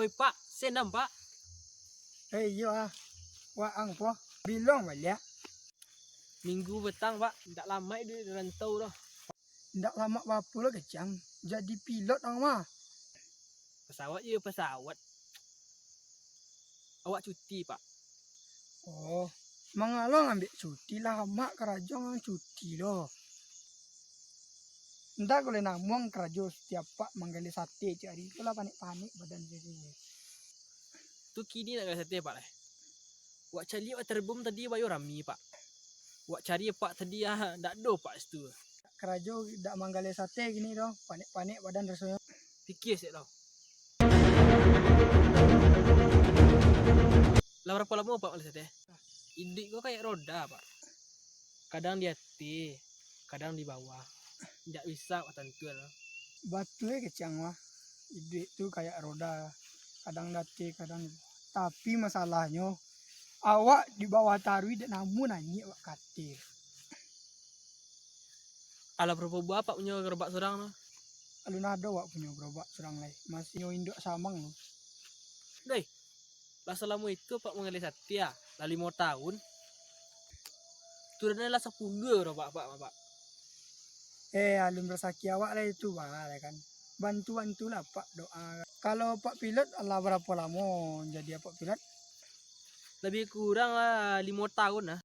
Oi pak, senam pak. Iya, wah ang po, bilang balik. Minggu petang pak, tidak lama itu di rantau dah. Ndak lama apa lah kecang, jadi pilot ang mah. Pesawat je pesawat. Awak cuti pak. Oh, mengalang ambil cuti lah mak kerajaan cuti loh. Ndak boleh namuang kerajaan setiap pak menggali sate cari itulah panik-panik badan jadi. Tu kini nak kata pak lah. Wak cari wak terbum tadi bayu rami pak. Wak cari pak tadi ndak do pak situ. Kerajaan ndak menggali sate gini loh, panik-panik badan rasanya. Fikir sih tau. Lah berapa lama pak malah teh? Indik gua kayak roda pak. Kadang di atas, kadang di bawah. Tidak bisa pak tentu lah. Batu kecang mah, ide itu kayak roda, kadang dati kadang. Tapi masalahnya awak di bawah tarwi dan namun nanya awak katil. Alah berapa buah pak punya gerbak serang lah. Alun ada awak punya gerobak serang lain, masih induk samang loh. Doi, lah selama itu pak mengalih setia, lah 5 tahun. Turunnya lah 10 gerobak pak. Alun bersaki awak lah itu lah kan. Bantu lah pak doa. Kalau pak pilot Allah berapa lama jadi pak pilot? Lebih kurang lah 5 tahun lah.